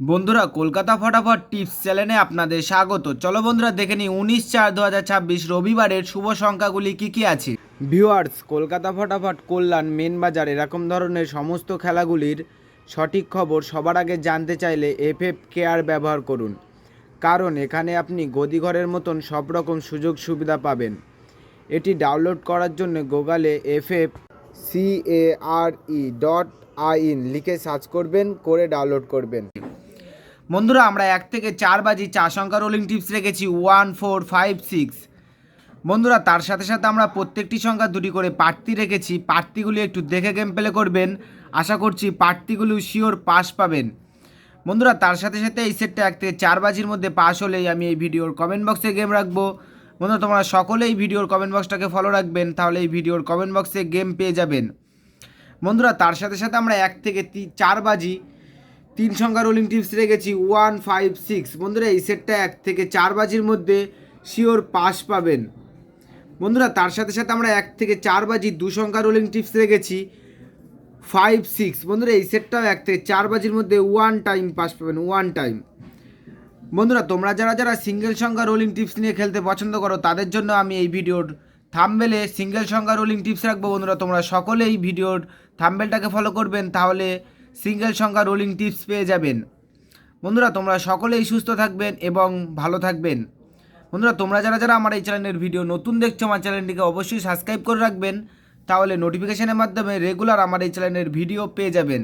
বন্ধুরা কলকাতা ফটাফট টিপস চ্যানেলে আপনাদের স্বাগত। চলো বন্ধুরা দেখে নিই 19/4/2026 রবিবারের শুভ সংখ্যাগুলি কি কি আছে। ভিউয়ার্স, কলকাতা ফটাফট, কল্যাণ, মেন বাজার এরকম ধরনের সমস্ত খেলাগুলির সঠিক খবর সবার আগে জানতে চাইলে এফএফ কেয়ার ব্যবহার করুন, কারণ এখানে আপনি গদিঘরের মতন সব রকম সুযোগ সুবিধা পাবেন। এটি ডাউনলোড করার জন্য গুগলে FFCARE.in লিখে সার্চ করবেন, করে ডাউনলোড করবেন। বন্ধুরা আমরা 1 থেকে 4 বাজি 4 সংখ্যা রোলিং টিপস রেখেছি 1 4 5 6। বন্ধুরা তার সাথে সাথে আমরা প্রত্যেকটি সংখ্যা দুটি করে প্রার্থী রেখেছি। প্রার্থীগুলি একটু দেখে গেম প্লে করবেন, আশা করছি প্রার্থীগুলি শিওর পাস পাবেন। বন্ধুরা তার সাথে সাথে এই সেটটা 1 থেকে 4 বাজির মধ্যে পাস হলেই আমি এই ভিডিওর কমেন্ট বক্সে গেম রাখবো। বন্ধুরা তোমরা সকলে এই ভিডিওর কমেন্ট বক্সটাকে ফলো রাখবেন, তাহলে এই ভিডিওর কমেন্ট বক্সে গেম পেয়ে যাবেন। বন্ধুরা তার সাথে সাথে আমরা 1 থেকে 4 বাজি 3 সংখ্যা রোলিং টিপস রেখেছি 1 5 6। বন্ধুরা এই সেটটা 1 থেকে 4 বাজির মধ্যে শিওর পাস পাবেন। বন্ধুরা তার সাথে সাথে আমরা 1 থেকে 4 বাজি 2 সংখ্যা রোলিং টিপস রেখেছি 5 6। বন্ধুরা এই সেটটাও 1 থেকে 4 বাজির মধ্যে 1 টাইম পাস পাবেন, 1 টাইম। বন্ধুরা তোমরা যারা যারা সিঙ্গেল সংখ্যা রোলিং টিপস নিয়ে খেলতে পছন্দ করো তাদের জন্য আমি এই ভিডিওর থাম্বনেলে সিঙ্গেল সংখ্যা রোলিং টিপস রাখবো। বন্ধুরা তোমরা সকলেই ভিডিওর থাম্বনেলটাকে ফলো করবেন, তাহলে সিঙ্গেল সংখ্যা রোলিং টিপস পেয়ে যাবেন। বন্ধুরা তোমরা সকলেই সুস্থ থাকবেন এবং ভালো থাকবেন। বন্ধুরা তোমরা যারা যারা আমার এই চ্যানেলের ভিডিও নতুন দেখছো, আমার চ্যানেলটিকে অবশ্যই সাবস্ক্রাইব করে রাখবেন, তাহলে নোটিফিকেশনের মাধ্যমে রেগুলার আমার এই চ্যানেলের ভিডিও পেয়ে যাবেন।